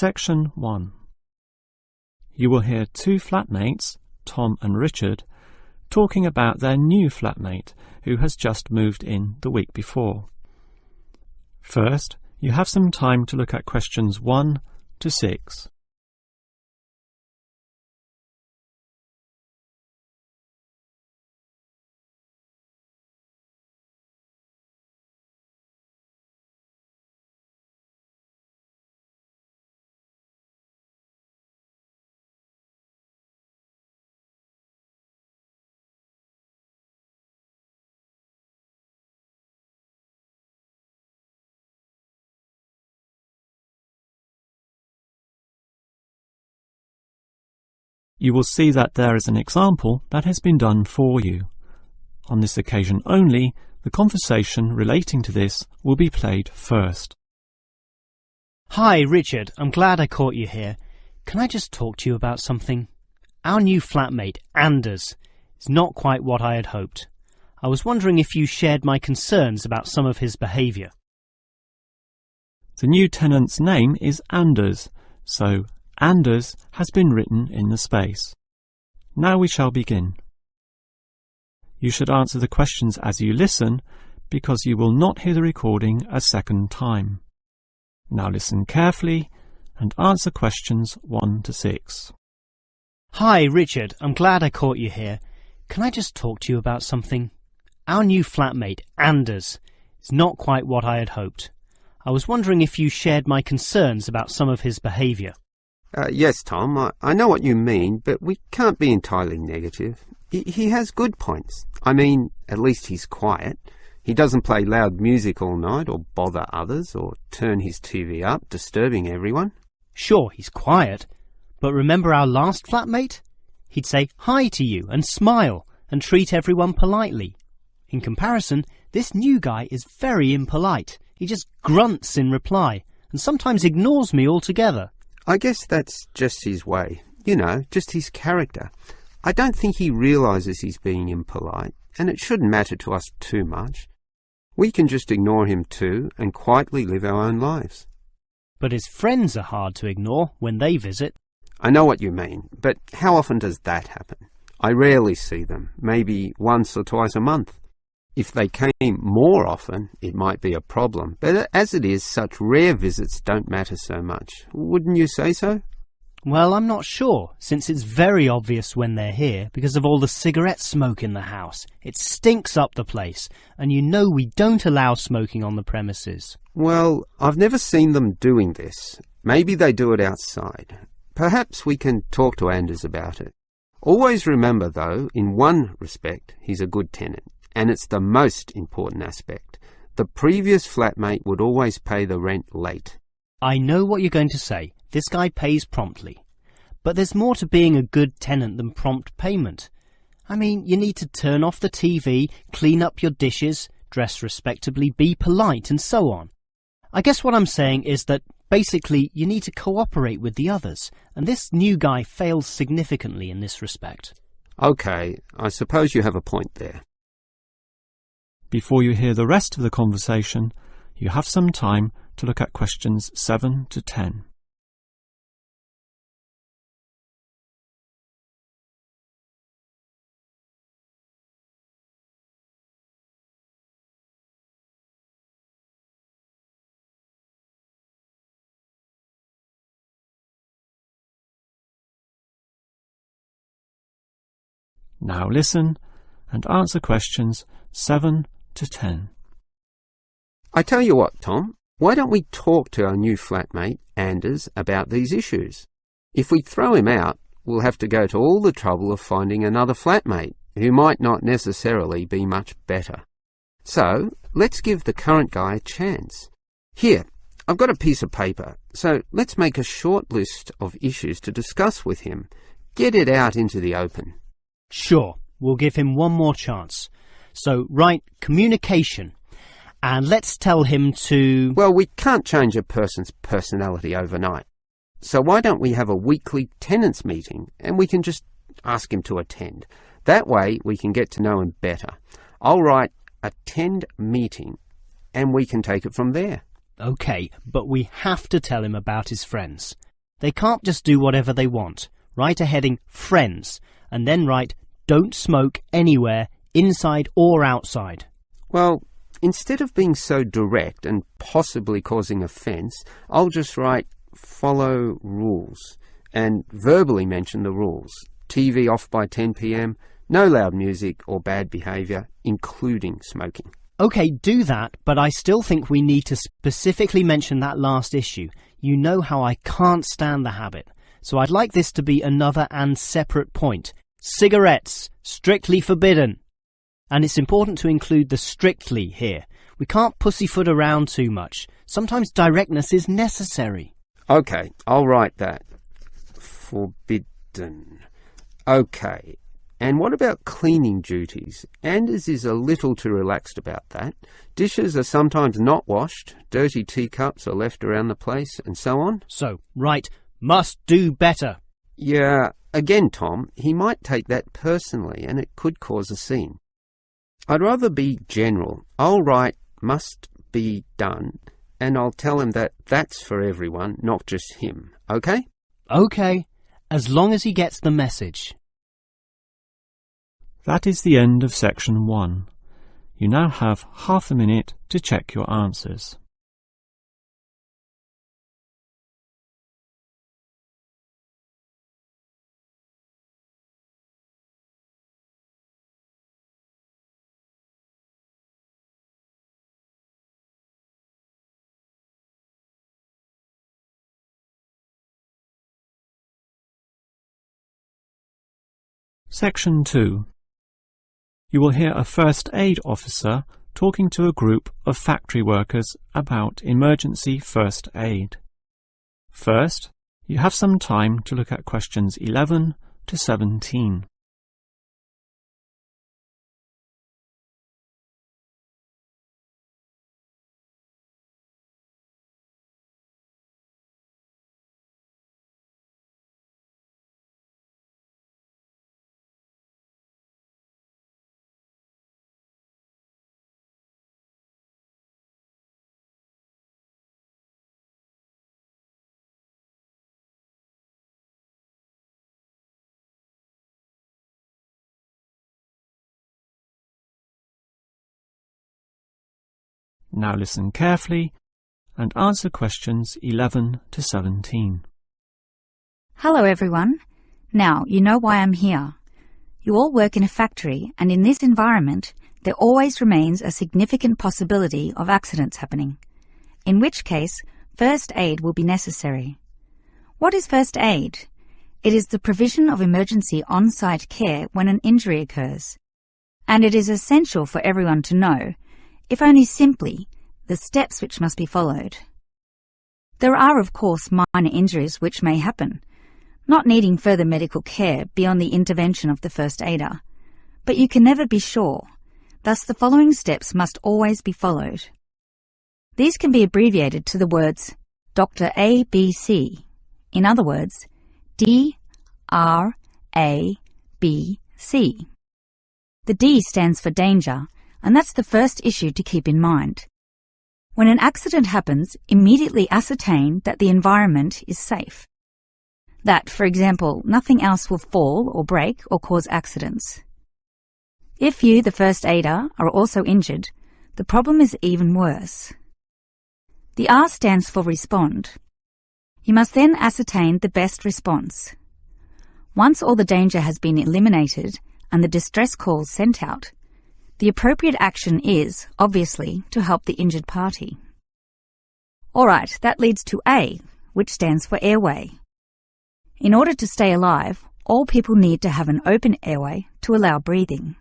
Section 1. You will hear two flatmates, Tom and Richard, talking about their new flatmate who has just moved in the week before. First, you have some time to look at questions 1 to 6. You will see that there is an example that has been done for you. On this occasion only, the conversation relating to this will be played first. Hi, Richard. I'm glad I caught you here. Can I just talk to you about something? Our new flatmate, Anders, is not quite what I had hoped. I was wondering if you shared my concerns about some of his behaviour. The new tenant's name is Anders, so Anders has been written in the space. Now we shall begin. You should answer the questions as you listen, because you will not hear the recording a second time. Now listen carefully and answer questions 1 to 6. Hi, Richard. I'm glad I caught you here. Can I just talk to you about something? Our new flatmate, Anders, is not quite what I had hoped. I was wondering if you shared my concerns about some of his behaviour. Yes, Tom, I know what you mean, but we can't be entirely negative. He has good points. I mean, at least he's quiet. He doesn't play loud music all night or bother others or turn his TV up, disturbing everyone. Sure, he's quiet, but remember our last flatmate? He'd say hi to you and smile and treat everyone politely. In comparison, this new guy is very impolite. He just grunts in reply and sometimes ignores me altogether. I guess that's just his way, just his character. I don't think he realises he's being impolite, and it shouldn't matter to us too much. We can just ignore him too and quietly live our own lives. But his friends are hard to ignore when they visit. I know what you mean, but how often does that happen? I rarely see them, maybe once or twice a month. If they came more often, it might be a problem, but as it is, such rare visits don't matter so much. Wouldn't you say so? Well, I'm not sure, since it's very obvious when they're here because of all the cigarette smoke in the house. It stinks up the place, and you know we don't allow smoking on the premises. Well, I've never seen them doing this. Maybe they do it outside. Perhaps we can talk to Anders about it. Always remember, though, in one respect, he's a good tenant. And it's the most important aspect. The previous flatmate would always pay the rent late. I know what you're going to say. This guy pays promptly. But there's more to being a good tenant than prompt payment. I mean, you need to turn off the TV, clean up your dishes, dress respectably, be polite, and so on. I guess what I'm saying is that basically you need to cooperate with the others, and this new guy fails significantly in this respect. Okay, I suppose you have a point there. Before you hear the rest of the conversation, you have some time to look at questions 7 to 10. Now listen and answer questions 7 to 10. I tell you what, Tom, why don't we talk to our new flatmate, Anders, about these issues? If we throw him out, we'll have to go to all the trouble of finding another flatmate, who might not necessarily be much better. So, let's give the current guy a chance. Here, I've got a piece of paper, so let's make a short list of issues to discuss with him. Get it out into the open. Sure, we'll give him one more chance. So write communication, and let's tell him to... Well, we can't change a person's personality overnight. So why don't we have a weekly tenants meeting, and we can just ask him to attend. That way we can get to know him better. I'll write attend meeting, and we can take it from there. OK, but we have to tell him about his friends. They can't just do whatever they want. Write a heading Friends and then write Don't smoke anywhere, inside or outside. Well, instead of being so direct and possibly causing offence, I'll just write Follow rules and verbally mention the rules. TV off by 10 p.m, no loud music or bad behaviour, including smoking. OK, do that, but I still think we need to specifically mention that last issue. You know how I can't stand the habit. So I'd like this to be another and separate point. Cigarettes, strictly forbidden. And it's important to include the strictly here. We can't pussyfoot around too much. Sometimes directness is necessary. OK, I'll write that. Forbidden. OK. And what about cleaning duties? Anders is a little too relaxed about that. Dishes are sometimes not washed, dirty teacups are left around the place, and so on. So, right, must do better. Yeah, again, Tom, he might take that personally and it could cause a scene. I'd rather be general. I'll write must be done and I'll tell him that that's for everyone, not just him. OK? OK, as long as he gets the message. That is the end of section 1. You now have half a minute to check your answers. Section 2. You will hear a first aid officer talking to a group of factory workers about emergency first aid. First, you have some time to look at questions 11 to 17. Now listen carefully and answer questions 11 to 17. Hello everyone. Now you know why I'm here. You all work in a factory, and in this environment there always remains a significant possibility of accidents happening, in which case first aid will be necessary. What is first aid? It is the provision of emergency on-site care when an injury occurs, and it is essential for everyone to know, if only simply, the steps which must be followed. There are, of course, minor injuries which may happen, not needing further medical care beyond the intervention of the first aider, but you can never be sure. Thus, the following steps must always be followed. These can be abbreviated to the words Dr. A, B, C. In other words, D, R, A, B, C. The D stands for danger, and that's the first issue to keep in mind. When an accident happens, immediately ascertain that the environment is safe. That, for example, nothing else will fall or break or cause accidents. If you, the first aider, are also injured, the problem is even worse. The R stands for respond. You must then ascertain the best response. Once all the danger has been eliminated and the distress calls sent out, the appropriate action is, obviously, to help the injured party. Alright, that leads to A, which stands for airway. In order to stay alive, all people need to have an open airway to allow breathing.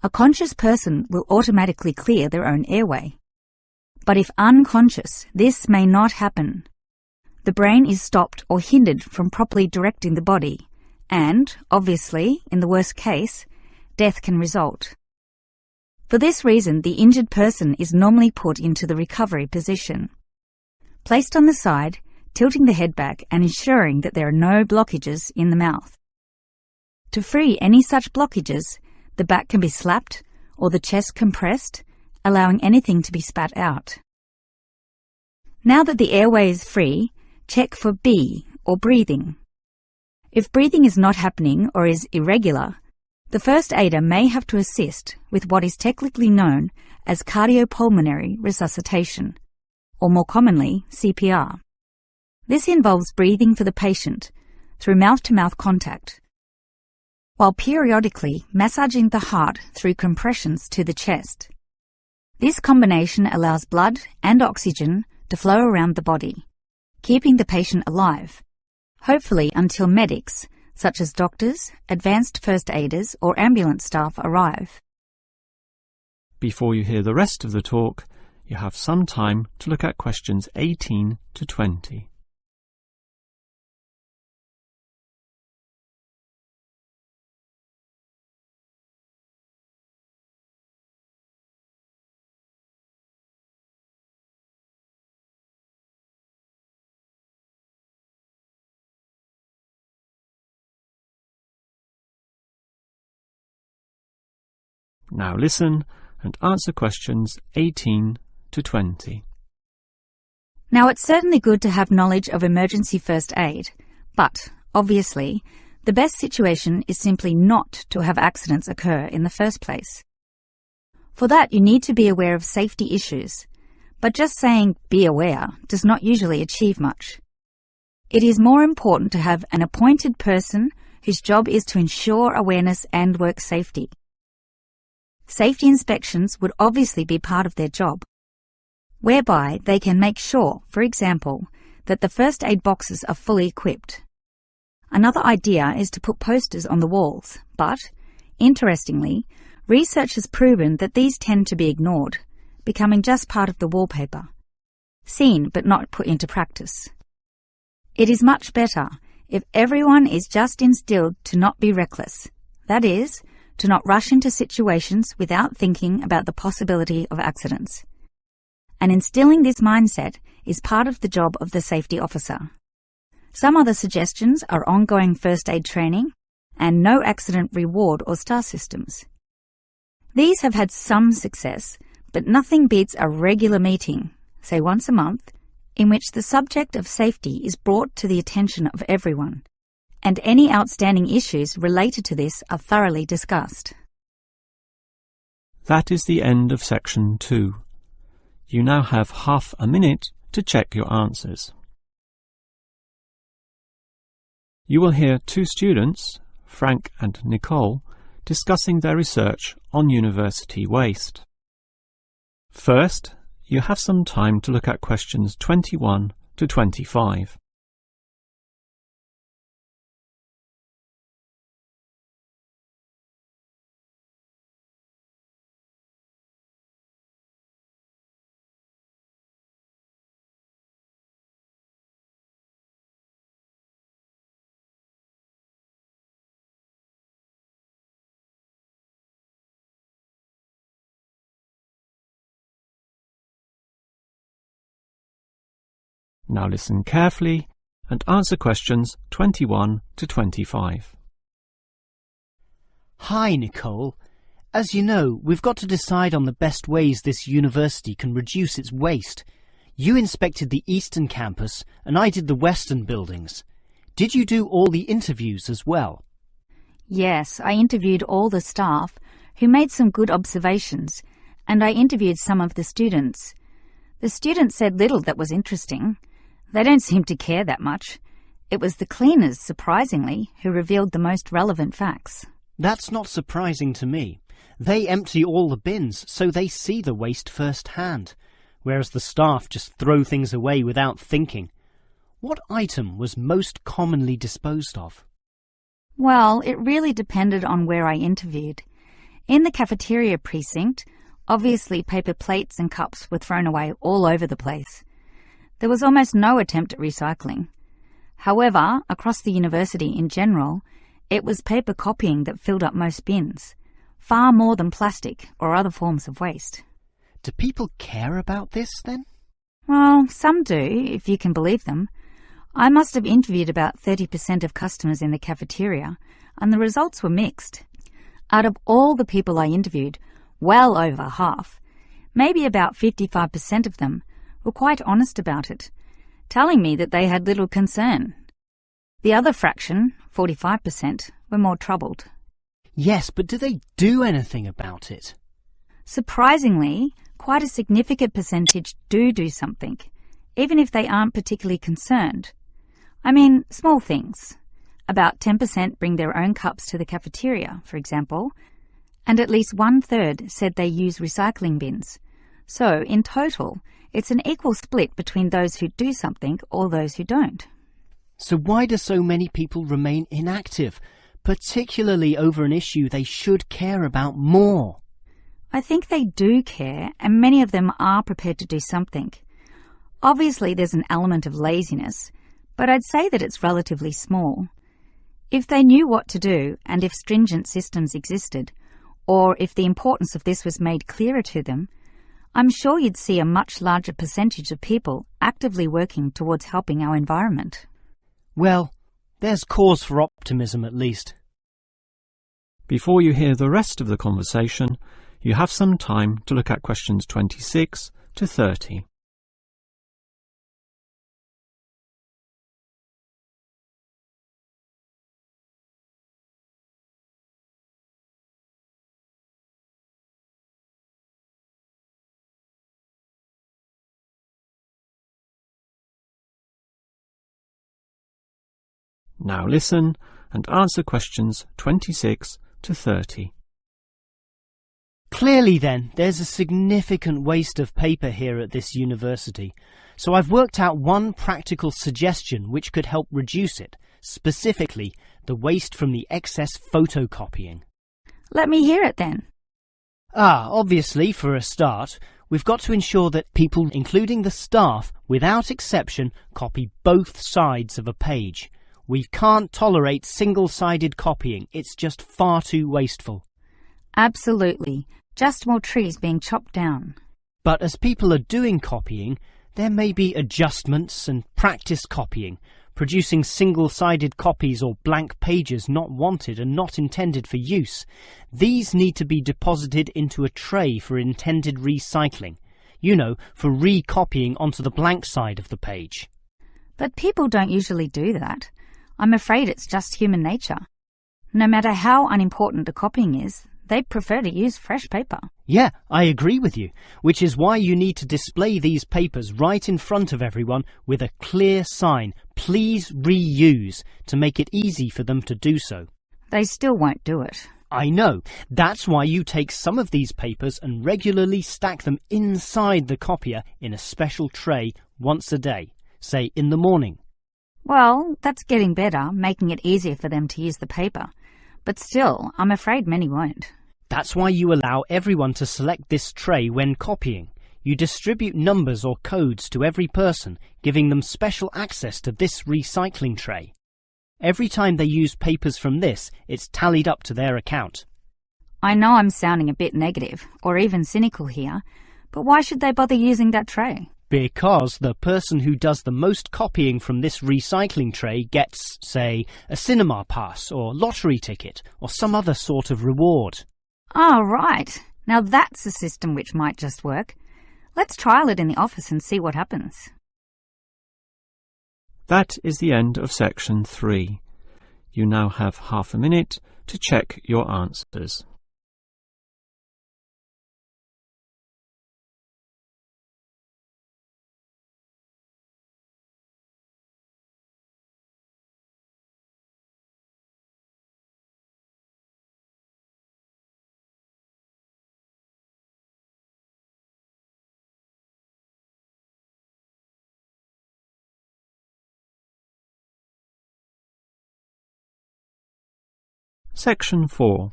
A conscious person will automatically clear their own airway. But if unconscious, this may not happen. The brain is stopped or hindered from properly directing the body, and, obviously, in the worst case, death can result. For this reason, the injured person is normally put into the recovery position. Placed on the side, tilting the head back and ensuring that there are no blockages in the mouth. To free any such blockages, the back can be slapped or the chest compressed, allowing anything to be spat out. Now that the airway is free, check for B, or breathing. If breathing is not happening or is irregular, the first aider may have to assist with what is technically known as cardiopulmonary resuscitation, or more commonly, CPR. This involves breathing for the patient through mouth-to-mouth contact, while periodically massaging the heart through compressions to the chest. This combination allows blood and oxygen to flow around the body, keeping the patient alive, hopefully until medics, such as doctors, advanced first aiders, or ambulance staff arrive. Before you hear the rest of the talk, you have some time to look at questions 18 to 20. Now listen and answer questions 18 to 20. Now, it's certainly good to have knowledge of emergency first aid, but, obviously, the best situation is simply not to have accidents occur in the first place. For that, you need to be aware of safety issues, but just saying "be aware" does not usually achieve much. It is more important to have an appointed person whose job is to ensure awareness and work safety. Safety inspections would obviously be part of their job, whereby they can make sure, for example, that the first aid boxes are fully equipped. Another idea is to put posters on the walls, but, interestingly, research has proven that these tend to be ignored, becoming just part of the wallpaper, seen but not put into practice. It is much better if everyone is just instilled to not be reckless, that is, to not rush into situations without thinking about the possibility of accidents. And instilling this mindset is part of the job of the safety officer. Some other suggestions are ongoing first aid training and no accident reward or star systems. These have had some success, but nothing beats a regular meeting, say once a month, in which the subject of safety is brought to the attention of everyone, and any outstanding issues related to this are thoroughly discussed. That is the end of section 2. You now have half a minute to check your answers. You will hear two students, Frank and Nicole, discussing their research on university waste. First, you have some time to look at questions 21 to 25. Now listen carefully and answer questions 21 to 25. Hi, Nicole. As you know, we've got to decide on the best ways this university can reduce its waste. You inspected the eastern campus and I did the western buildings. Did you do all the interviews as well? Yes, I interviewed all the staff who made some good observations, and I interviewed some of the students. The students said little that was interesting. They don't seem to care that much. It was the cleaners, surprisingly, who revealed the most relevant facts. That's not surprising to me. They empty all the bins, so they see the waste firsthand, whereas the staff just throw things away without thinking. What item was most commonly disposed of? Well, it really depended on where I interviewed. In the cafeteria precinct, obviously paper plates and cups were thrown away all over the place. There was almost no attempt at recycling. However, across the university in general, it was paper copying that filled up most bins, far more than plastic or other forms of waste. Do people care about this, then? Well, some do, if you can believe them. I must have interviewed about 30% of customers in the cafeteria, and the results were mixed. Out of all the people I interviewed, well over half, maybe about 55% of them, were quite honest about it. telling me that they had little concern. The other fraction, 45%, were more troubled. Yes, but do they do anything about it? Surprisingly, quite a significant percentage do something, even if they aren't particularly concerned. I mean, small things. About 10% bring their own cups to the cafeteria, for example, and at least 1/3 said they use recycling bins. So, in total, it's an equal split between those who do something or those who don't. So why do so many people remain inactive, particularly over an issue they should care about more? I think they do care, and many of them are prepared to do something. Obviously, there's an element of laziness, but I'd say that it's relatively small. If they knew what to do, and if stringent systems existed, or if the importance of this was made clearer to them, I'm sure you'd see a much larger percentage of people actively working towards helping our environment. Well, there's cause for optimism at least. Before you hear the rest of the conversation, you have some time to look at questions 26 to 30. Now listen and answer questions 26 to 30. Clearly then, there's a significant waste of paper here at this university, so I've worked out one practical suggestion which could help reduce it, specifically the waste from the excess photocopying. Let me hear it then. Obviously, for a start, we've got to ensure that people, including the staff, without exception, copy both sides of a page. We can't tolerate single-sided copying. It's just far too wasteful. Absolutely. Just more trees being chopped down. But as people are doing copying, there may be adjustments and practice copying, producing single-sided copies or blank pages not wanted and not intended for use. These need to be deposited into a tray for intended recycling. You know, for recopying onto the blank side of the page. But people don't usually do that. I'm afraid it's just human nature. No matter how unimportant the copying is, they prefer to use fresh paper. Yeah, I agree with you, which is why you need to display these papers right in front of everyone with a clear sign, "Please reuse," to make it easy for them to do so. They still won't do it. I know. That's why you take some of these papers and regularly stack them inside the copier in a special tray once a day, say in the morning. Well, that's getting better, making it easier for them to use the paper. But still, I'm afraid many won't. That's why you allow everyone to select this tray when copying. You distribute numbers or codes to every person, giving them special access to this recycling tray. Every time they use papers from this, it's tallied up to their account. I know I'm sounding a bit negative, or even cynical here, but why should they bother using that tray? Because the person who does the most copying from this recycling tray gets, say, a cinema pass or lottery ticket or some other sort of reward. Oh, right. Now that's a system which might just work. Let's trial it in the office and see what happens. That is the end of section 3. You now have half a minute to check your answers. Section 4.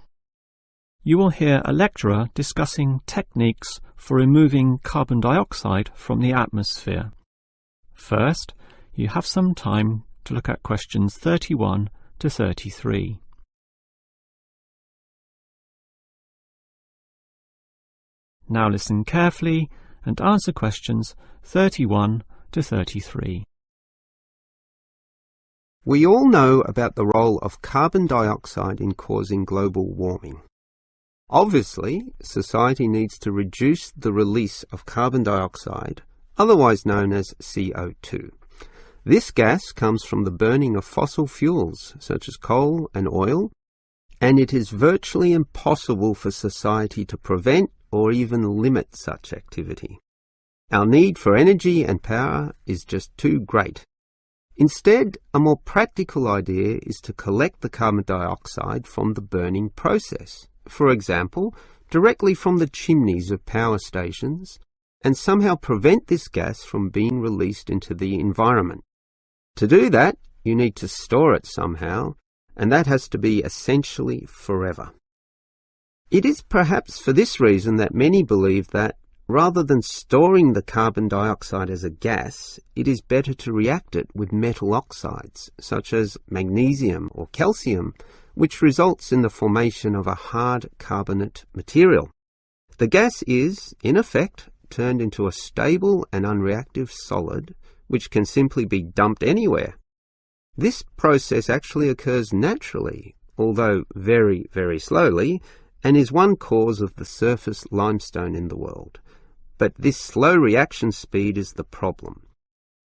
You will hear a lecturer discussing techniques for removing carbon dioxide from the atmosphere. First, you have some time to look at questions 31 to 33. Now listen carefully and answer questions 31 to 33. We all know about the role of carbon dioxide in causing global warming. Obviously, society needs to reduce the release of carbon dioxide, otherwise known as CO2. This gas comes from the burning of fossil fuels, such as coal and oil, and it is virtually impossible for society to prevent or even limit such activity. Our need for energy and power is just too great. Instead, a more practical idea is to collect the carbon dioxide from the burning process, for example, directly from the chimneys of power stations, and somehow prevent this gas from being released into the environment. To do that, you need to store it somehow, and that has to be essentially forever. It is perhaps for this reason that many believe that, rather than storing the carbon dioxide as a gas, it is better to react it with metal oxides, such as magnesium or calcium, which results in the formation of a hard carbonate material. The gas is, in effect, turned into a stable and unreactive solid, which can simply be dumped anywhere. This process actually occurs naturally, although very, very slowly, and is one cause of the surface limestone in the world. But this slow reaction speed is the problem.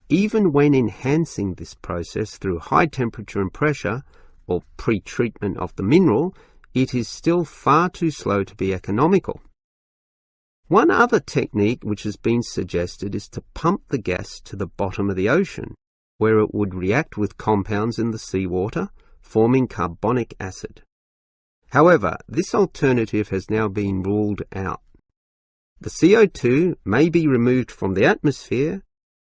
Even when enhancing this process through high temperature and pressure, or pre-treatment of the mineral, it is still far too slow to be economical. One other technique which has been suggested is to pump the gas to the bottom of the ocean, where it would react with compounds in the seawater, forming carbonic acid. However, this alternative has now been ruled out. The CO2 may be removed from the atmosphere,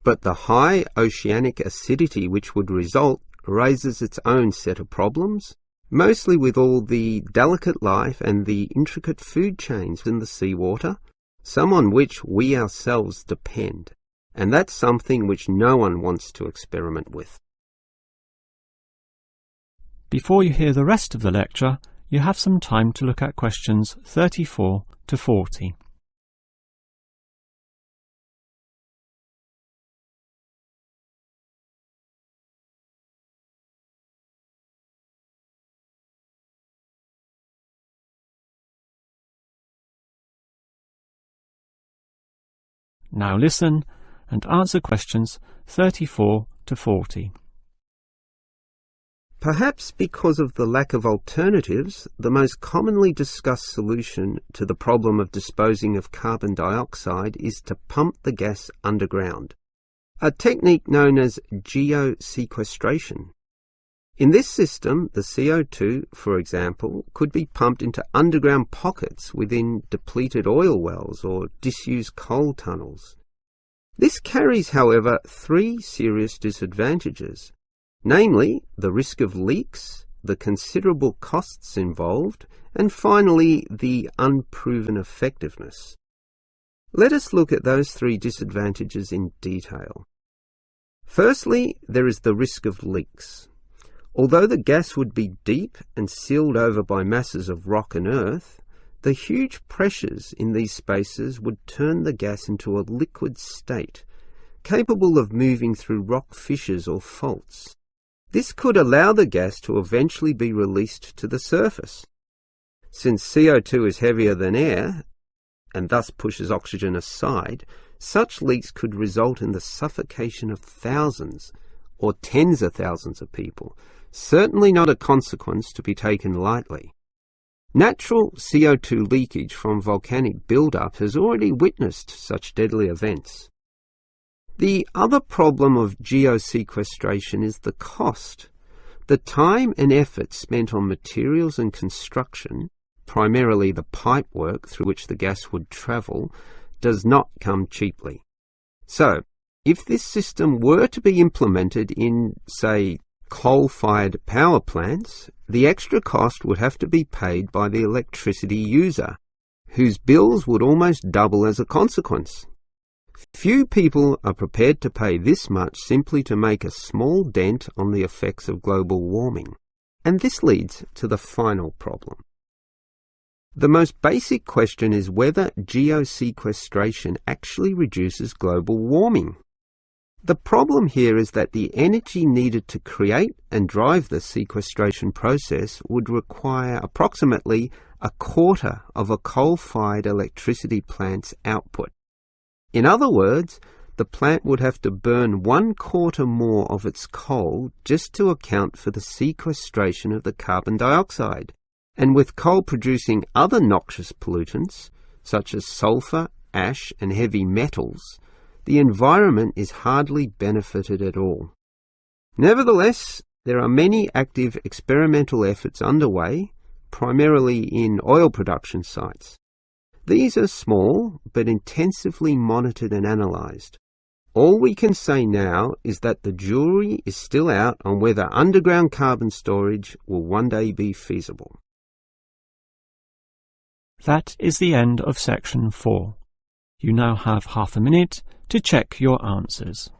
but the high oceanic acidity which would result raises its own set of problems, mostly with all the delicate life and the intricate food chains in the seawater, some on which we ourselves depend, and that's something which no one wants to experiment with. Before you hear the rest of the lecture, you have some time to look at questions 34 to 40. Now listen and answer questions 34 to 40. Perhaps because of the lack of alternatives, the most commonly discussed solution to the problem of disposing of carbon dioxide is to pump the gas underground, a technique known as geosequestration. In this system, the CO2, for example, could be pumped into underground pockets within depleted oil wells or disused coal tunnels. This carries, however, three serious disadvantages, namely the risk of leaks, the considerable costs involved, and finally the unproven effectiveness. Let us look at those three disadvantages in detail. Firstly, there is the risk of leaks. Although the gas would be deep and sealed over by masses of rock and earth, the huge pressures in these spaces would turn the gas into a liquid state, capable of moving through rock fissures or faults. This could allow the gas to eventually be released to the surface. Since CO2 is heavier than air, and thus pushes oxygen aside, such leaks could result in the suffocation of thousands or tens of thousands of people, certainly not a consequence to be taken lightly. Natural CO2 leakage from volcanic buildup has already witnessed such deadly events. The other problem of geosequestration is the cost. The time and effort spent on materials and construction, primarily the pipework through which the gas would travel, does not come cheaply. So, if this system were to be implemented in, say, coal-fired power plants, the extra cost would have to be paid by the electricity user, whose bills would almost double as a consequence. Few people are prepared to pay this much simply to make a small dent on the effects of global warming. And this leads to the final problem. The most basic question is whether geosequestration actually reduces global warming. The problem here is that the energy needed to create and drive the sequestration process would require approximately a quarter of a coal-fired electricity plant's output. In other words, the plant would have to burn 1/4 more of its coal just to account for the sequestration of the carbon dioxide. And with coal producing other noxious pollutants, such as sulfur, ash and heavy metals, the environment is hardly benefited at all. Nevertheless, there are many active experimental efforts underway, primarily in oil production sites. These are small but intensively monitored and analysed. All we can say now is that the jury is still out on whether underground carbon storage will one day be feasible. That is the end of section 4. You now have half a minute to check your answers.